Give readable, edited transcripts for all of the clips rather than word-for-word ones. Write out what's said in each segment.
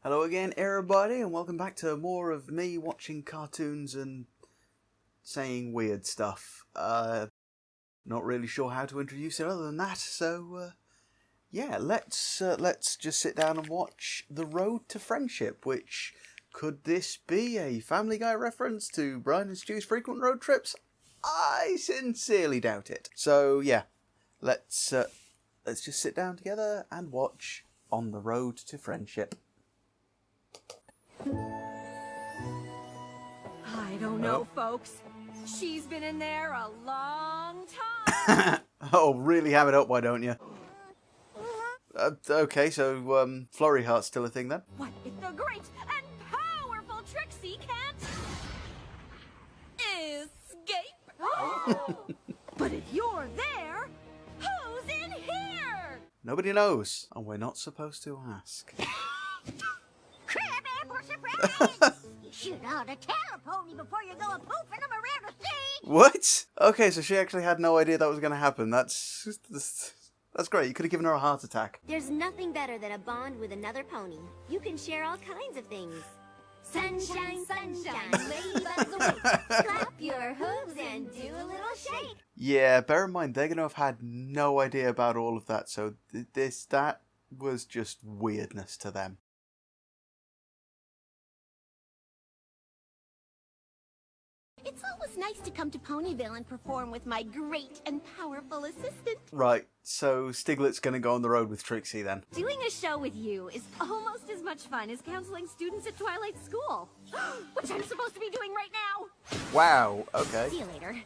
Hello again, everybody, and welcome back to more of me watching cartoons and saying weird stuff. Not really sure how to introduce it other than that, so yeah, let's just sit down and watch The Road to Friendship, which, could this be a Family Guy reference to Brian and Stu's frequent road trips? I sincerely doubt it. So yeah, let's just sit down together and watch On the Road to Friendship. I don't know, folks. She's been in there a long time. Oh, really have it up, why don't you? Okay, so Flurry Heart's still a thing then? What if the great and powerful Trixie can't escape? But if you're there, who's in here? Nobody knows, and we're not supposed to ask. You should ought to tell a pony before you go a-poofing them around the scene. What? Okay, so she actually had no idea that was going to happen. That's great. You could have given her a heart attack. There's nothing better than a bond with another pony. You can share all kinds of things. Sunshine, sunshine, ladybugs away. Clap your hooves and do a little shake. Yeah, bear in mind, they're going to have had no idea about all of that, so that was just weirdness to them. It's always nice to come to Ponyville and perform with my great and powerful assistant. Right, so Stiglet's going to go on the road with Trixie then. Doing a show with you is almost as much fun as counseling students at Twilight School. Which I'm supposed to be doing right now. Wow, okay. See you later.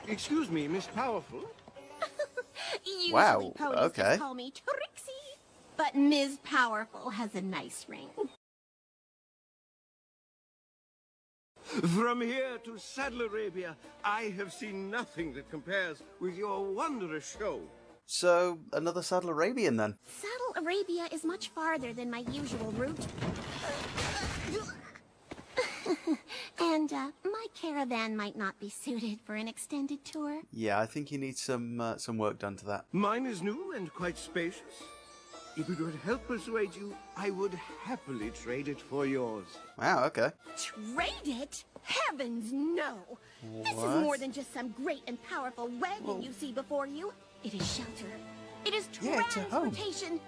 Excuse me, Miss Powerful. Usually Wow, ponies okay. just call me Trixie. But Ms. Powerful has a nice ring. From here to Saddle Arabia, I have seen nothing that compares with your wondrous show. So, another Saddle Arabian then? Saddle Arabia is much farther than my usual route. And my caravan might not be suited for an extended tour. Yeah, I think you need some work done to that. Mine is new and quite spacious. If it would help persuade you, I would happily trade it for yours. Wow, okay. Trade it? Heavens, no! This is more than just some great and powerful wagon you see before you. It is shelter. It is Yeah, it's a home. transportation.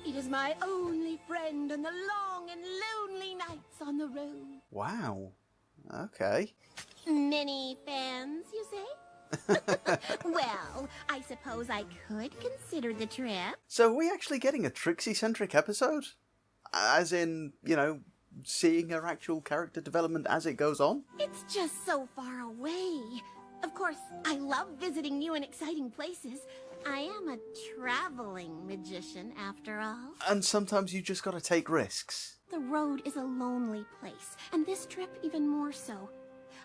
It is my only friend on the long and lonely nights on the road. Wow. Okay. Many fans, you say? Well, I suppose I could consider the trip. So are we actually getting a Trixie-centric episode? As in, you know, seeing her actual character development as it goes on? It's just so far away. Of course, I love visiting new and exciting places. I am a traveling magician, after all. And sometimes you just gotta take risks. The road is a lonely place, and this trip even more so.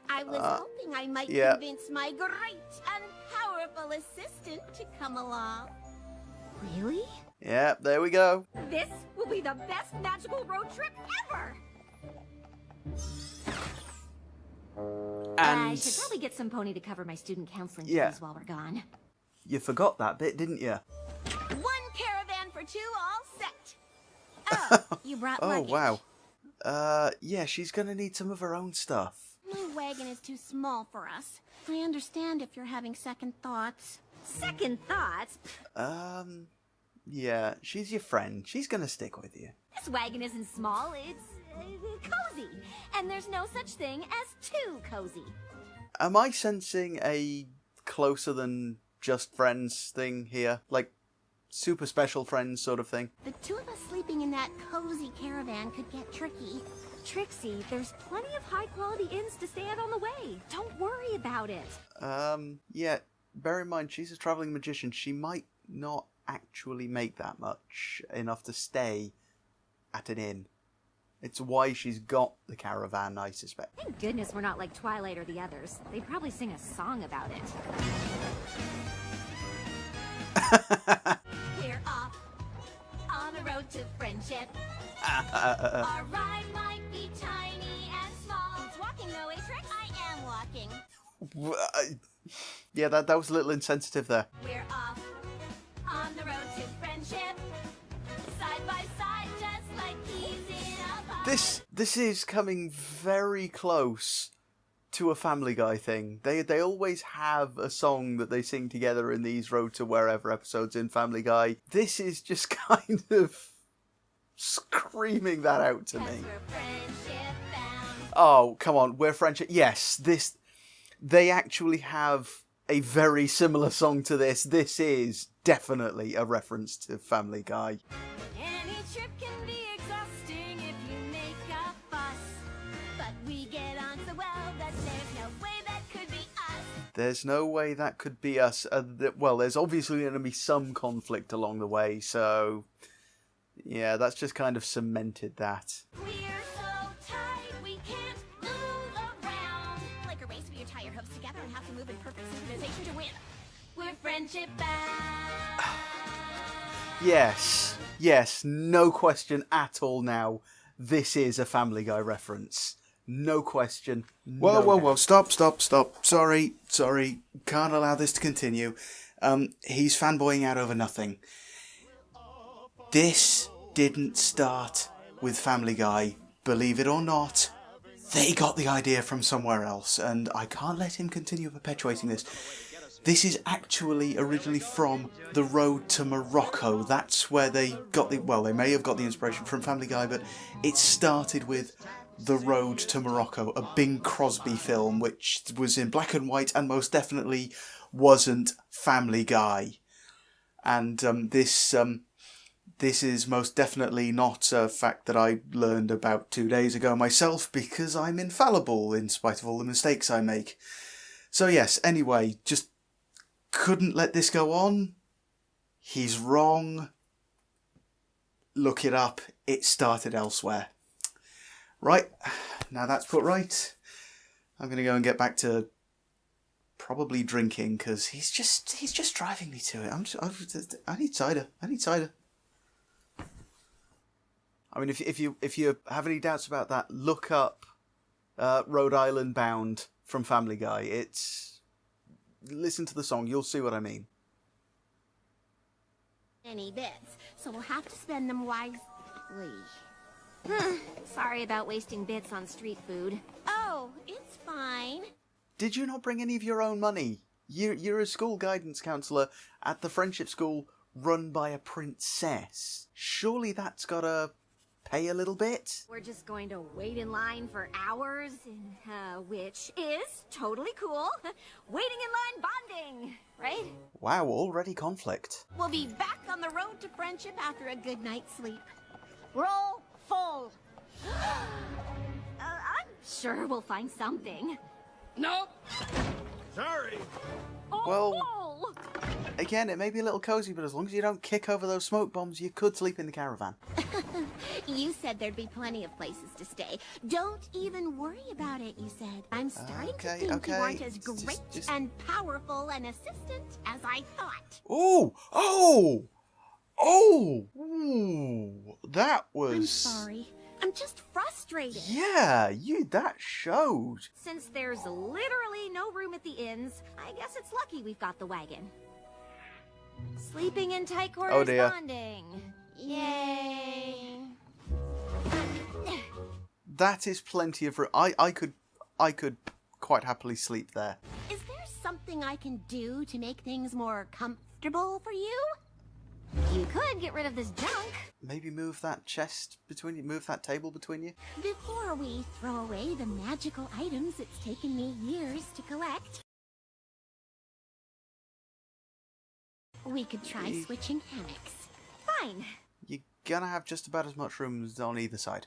I was hoping I might convince my great and powerful assistant to come along. Really? Yeah, there we go. This will be the best magical road trip ever! I should probably get some pony to cover my student counseling fees while we're gone. You forgot that bit, didn't you? One caravan for two, all set. Oh, you brought luggage. Oh, wow. Yeah, she's gonna need some of her own stuff. My wagon is too small for us. I understand if you're having second thoughts. Second thoughts? Yeah, she's your friend. She's gonna stick with you. This wagon isn't small, it's cozy. And there's no such thing as too cozy. Am I sensing a closer than just friends thing here? Like, super special friends sort of thing? The two of us sleeping in that cozy caravan could get tricky. Trixie, there's plenty of high-quality inns to stay at on the way. Don't worry about it. Yeah, bear in mind, she's a traveling magician. She might not actually make that much, enough to stay at an inn. It's why she's got the caravan, I suspect. Thank goodness we're not like Twilight or the others. They'd probably sing a song about it. We're off on the road to friendship. Our ride might be tiny and small. It's walking though, eh, Trix? I am walking. Yeah, that was a little insensitive there. We're off on the road to friendship. Side by side, just like keys in a box. This is coming very close to a Family Guy thing. They always have a song that they sing together in these Road to Wherever episodes in Family Guy. This is just kind of screaming that out to me. Oh, come on, we're friendship. Yes, they actually have a very similar song to this. This is definitely a reference to Family Guy. Any trip can be exhausting if you make a fuss. But we get on so well that there's no way that could be us. There's no way that could be us. Well, there's obviously going to be some conflict along the way, so yeah, that's just kind of cemented that. We're so tight, we can't move around. Like a race where you tie your hooves together and have to move in perfect synchronization to win. We're friendship bound. Yes, no question at all now. This is a Family Guy reference. No question. Whoa, stop. Sorry. Can't allow this to continue. He's fanboying out over nothing. This didn't start with Family Guy, believe it or not. They got the idea from somewhere else, and I can't let him continue perpetuating this. This is actually originally from The Road to Morocco. That's where they got the... Well, they may have got the inspiration from Family Guy, but it started with The Road to Morocco, a Bing Crosby film, which was in black and white and most definitely wasn't Family Guy. And this is most definitely not a fact that I learned about 2 days ago myself, because I'm infallible in spite of all the mistakes I make. So yes, anyway, just couldn't let this go on. He's wrong. Look it up. It started elsewhere. Right, now that's put right. I'm going to go and get back to probably drinking, because he's just driving me to it. I need cider. I mean, if you have any doubts about that, look up Rhode Island Bound from Family Guy. Listen to the song, you'll see what I mean. Any bits, so we'll have to spend them wisely. Sorry about wasting bits on street food. Oh, it's fine. Did you not bring any of your own money? You're a school guidance counsellor at the friendship school run by a princess. Surely that's gotta pay a little bit? We're just going to wait in line for hours, which is totally cool. Waiting in line bonding, right? Wow, already conflict. We'll be back on the road to friendship after a good night's sleep. Roll full. I'm sure we'll find something. Nope. Sorry. Oh, Well, again, it may be a little cozy, but as long as you don't kick over those smoke bombs, you could sleep in the caravan. You said there'd be plenty of places to stay. Don't even worry about it, you said. I'm starting to think you aren't as great and powerful an assistant as I thought. Ooh, that was... I'm sorry. I'm just frustrated. Yeah, that showed. Since there's literally no room at the inns, I guess it's lucky we've got the wagon. Sleeping in tight quarters bonding. Yay. That is plenty of room. I could quite happily sleep there. Is there something I can do to make things more comfortable for you? You could get rid of this junk. Maybe move that chest between you, move that table between you. Before we throw away the magical items it's taken me years to collect, we could try switching hammocks. Fine. You're gonna have just about as much room on either side.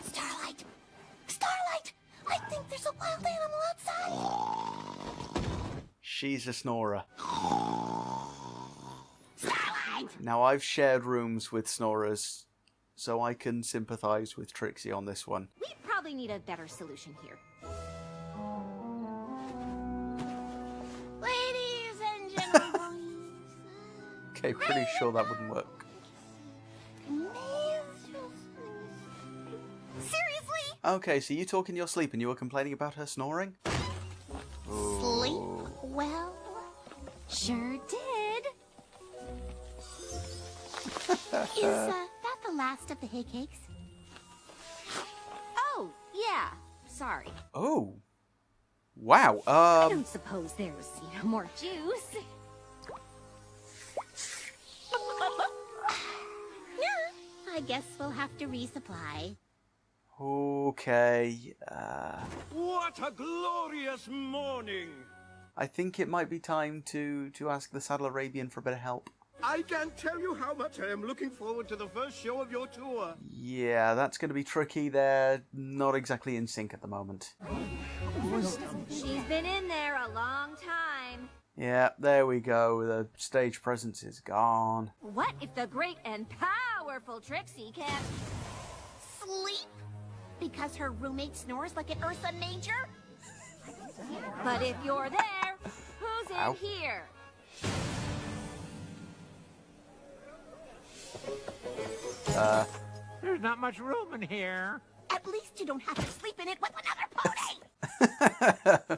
Starlight! Starlight! I think there's a wild animal outside! She's a snorer. Starlight! Now, I've shared rooms with snorers, so I can sympathise with Trixie on this one. We probably need a better solution here. Ladies and gentlemen. Okay, pretty sure that wouldn't work. Seriously? Okay, so you talk in your sleep and you were complaining about her snoring? Sleep well? Sure did. Is that the last of the hay cakes? Oh, yeah. Sorry. Oh. Wow. I don't suppose there's, more juice. Yeah, I guess we'll have to resupply. Okay. What a glorious morning! I think it might be time to ask the Saddle Arabian for a bit of help. I can't tell you how much I am looking forward to the first show of your tour. Yeah, that's going to be tricky. They're not exactly in sync at the moment. She's been in there a long time. Yeah, there we go. The stage presence is gone. What if the great and powerful Trixie can't Sleep? Because her roommate snores like an Ursa Major? But if you're there, who's Ow. in here? There's not much room in here. At least you don't have to sleep in it with another pony!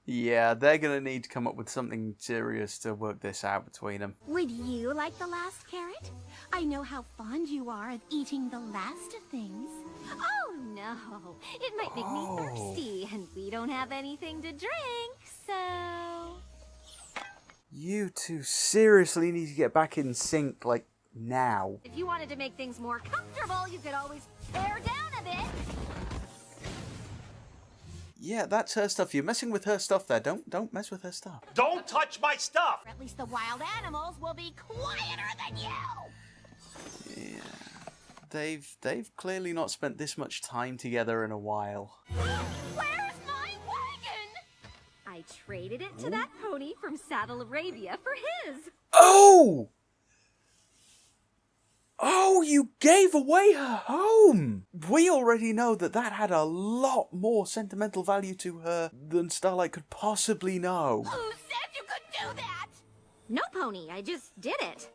Yeah, they're going to need to come up with something serious to work this out between them. Would you like the last carrot? I know how fond you are of eating the last of things. Oh, no. It might make me thirsty, and we don't have anything to drink, so... You two seriously need to get back in sync, like, now. If you wanted to make things more comfortable, you could always pare down a bit. Yeah, that's her stuff. You're messing with her stuff there. Don't mess with her stuff. Don't touch my stuff! Or at least the wild animals will be quieter than you! Yeah. They've clearly not spent this much time together in a while. Where's my wagon? I traded it to that pony from Saddle Arabia for his. Oh! Oh, you gave away her home! We already know that had a lot more sentimental value to her than Starlight could possibly know. Who said you could do that? No, pony. I just did it.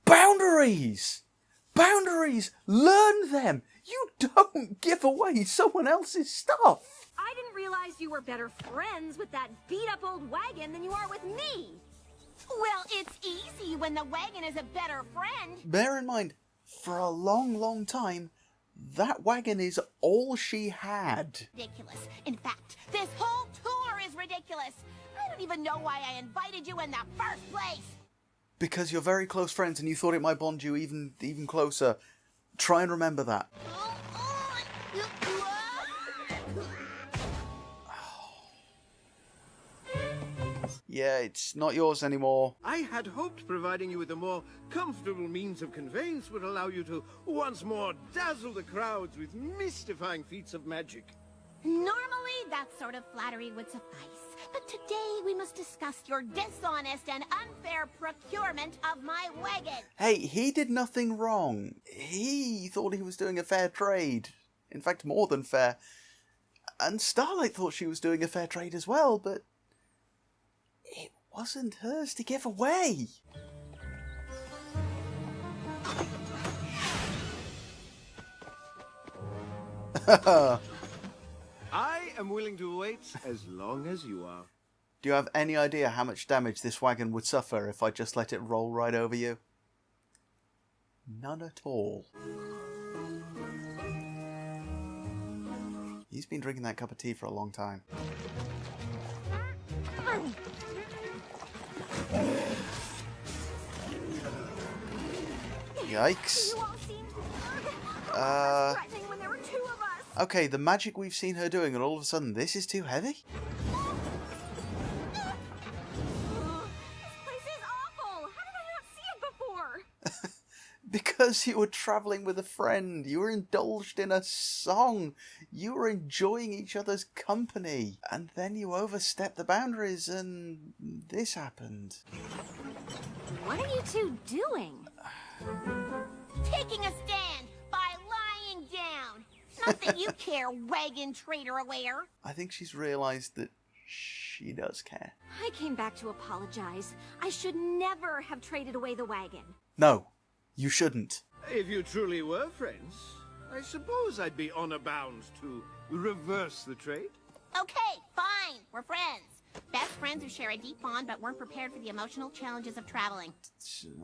Boundaries! Boundaries! Learn them! You don't give away someone else's stuff! I didn't realize you were better friends with that beat-up old wagon than you are with me. Well, it's easy when the wagon is a better friend. Bear in mind, for a long, long time, that wagon is all she had. Ridiculous. In fact, this whole tour is ridiculous. I don't even know why I invited you in the first place. Because you're very close friends and you thought it might bond you even closer. Try and remember that. Yeah, it's not yours anymore. I had hoped providing you with a more comfortable means of conveyance would allow you to once more dazzle the crowds with mystifying feats of magic. Normally, that sort of flattery would suffice. But today, we must discuss your dishonest and unfair procurement of my wagon. Hey, he did nothing wrong. He thought he was doing a fair trade. In fact, more than fair. And Starlight thought she was doing a fair trade as well, but it wasn't hers to give away. I am willing to wait as long as you are. Do you have any idea how much damage this wagon would suffer if I just let it roll right over you? None at all. He's been drinking that cup of tea for a long time. Yikes. You all seemed threatening when there were two of us. Okay, the magic we've seen her doing, and all of a sudden this is too heavy? This place is awful. How did I not see it before? Because you were travelling with a friend. You were indulged in a song. You were enjoying each other's company. And then you overstepped the boundaries and this happened. What are you two doing? Taking a stand by lying down. Not that you care, wagon trader aware. I think she's realised that she does care. I came back to apologize. I should never have traded away the wagon. No, you shouldn't. If you truly were friends, I suppose I'd be honor bound to reverse the trade. Okay, fine. We're friends. best friends who share a deep bond but weren't prepared for the emotional challenges of traveling.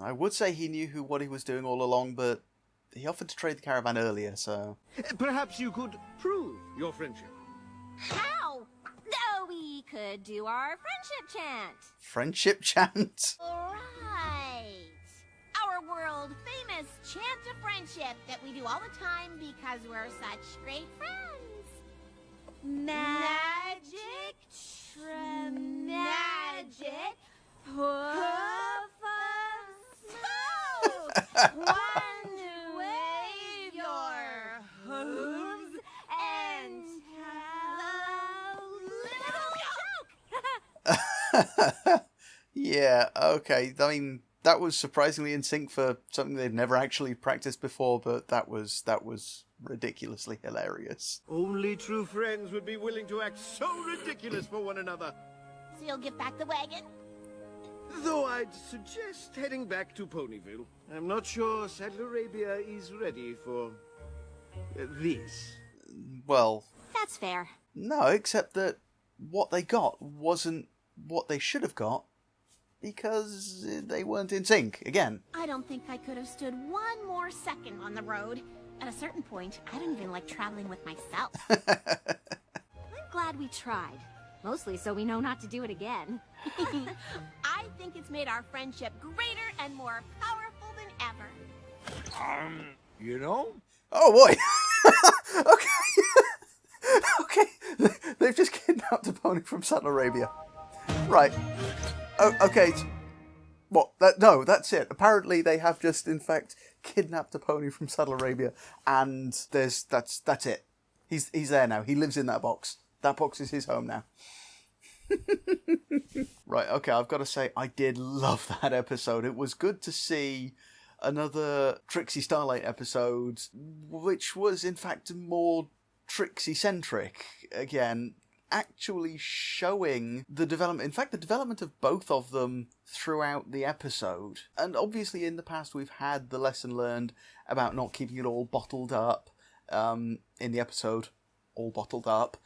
I would say he knew what he was doing all along, but he offered to trade the caravan earlier, so... Perhaps you could prove your friendship. How? Oh, we could do our friendship chant. Friendship chant? Right. Our world-famous chant of friendship that we do all the time because we're such great friends. Magic, magic, puff of smoke. One wave your hooves and tell a little joke. Yeah, okay. I mean, that was surprisingly in sync for something they'd never actually practiced before, but that was ridiculously hilarious. Only true friends would be willing to act so ridiculous for one another. So you'll give back the wagon? Though I'd suggest heading back to Ponyville. I'm not sure Saddle Arabia is ready for this. Well... That's fair. No, except that what they got wasn't what they should have got, because they weren't in sync, again. I don't think I could have stood one more second on the road. At a certain point, I don't even like traveling with myself. I'm glad we tried. Mostly so we know not to do it again. I think it's made our friendship greater and more powerful than ever. You know? Oh boy! Okay. Okay, they've just kidnapped a pony from Saddle Arabia. Right. Oh, okay. What? No, that's it. Apparently they have just, in fact, kidnapped a pony from Saddle Arabia, and that's it. He's there now. He lives in that box. That box is his home now. Right, okay, I've got to say, I did love that episode. It was good to see another Trixie Starlight episode, which was, in fact, more Trixie-centric. Again, actually showing the development, in fact, the development of both of them throughout the episode. And obviously in the past we've had the lesson learned about not keeping it all bottled up, in the episode, all bottled up.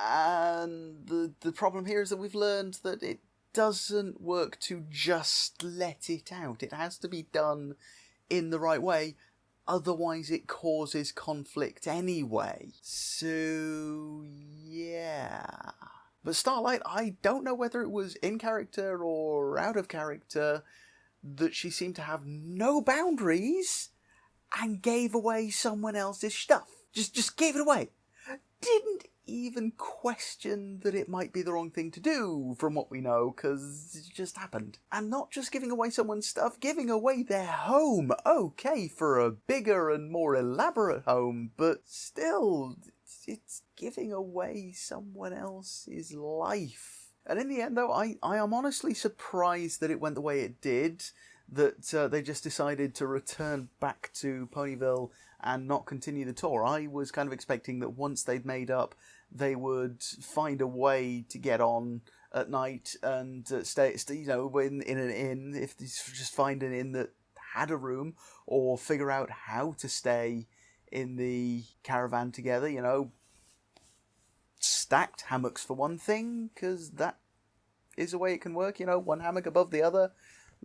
And the problem here is that we've learned that it doesn't work to just let it out. It has to be done in the right way, otherwise it causes conflict anyway. So, yeah. But Starlight, I don't know whether it was in character or out of character, that she seemed to have no boundaries and gave away someone else's stuff. Just gave it away. Didn't even question that it might be the wrong thing to do, from what we know, because it just happened. And not just giving away someone's stuff, giving away their home. Okay, for a bigger and more elaborate home, but still, it's giving away someone else's life. And in the end, though, I am honestly surprised that it went the way it did, that they just decided to return back to Ponyville and not continue the tour. I was kind of expecting that once they'd made up, they would find a way to get on at night and stay, you know, in an inn, if they just find an inn that had a room, or figure out how to stay in the caravan together, you know, stacked hammocks for one thing, because that is a way it can work, you know, one hammock above the other.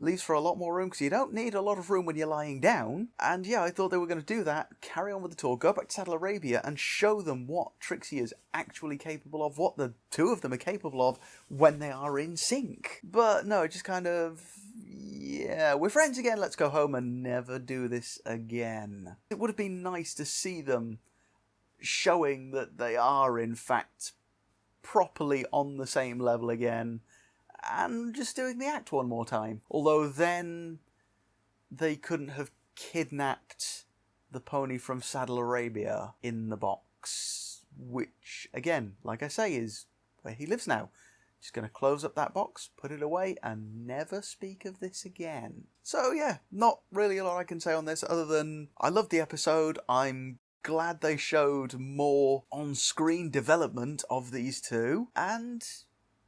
Leaves for a lot more room, because you don't need a lot of room when you're lying down. And yeah, I thought they were going to do that, carry on with the tour, go back to Saddle Arabia and show them what Trixie is actually capable of, what the two of them are capable of when they are in sync. But no, it just kind of, yeah, we're friends again, let's go home and never do this again. It would have been nice to see them showing that they are in fact properly on the same level again, and just doing the act one more time. Although then they couldn't have kidnapped the pony from Saddle Arabia in the box, which, again, like I say, is where he lives now. Just going to close up that box, put it away, and never speak of this again. So yeah, not really a lot I can say on this, other than I loved the episode. I'm glad they showed more on-screen development of these two, and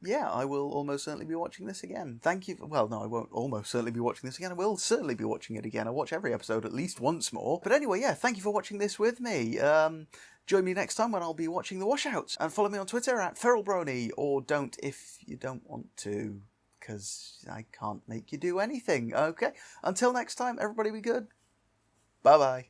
yeah, I will almost certainly be watching this again. Thank you. Well, no, I won't almost certainly be watching this again. I will certainly be watching it again. I watch every episode at least once more. But anyway, yeah, thank you for watching this with me. Join me next time when I'll be watching The Washouts. And follow me on Twitter at FeralBrony, or don't if you don't want to, because I can't make you do anything. Okay, until next time, everybody be good. Bye-bye.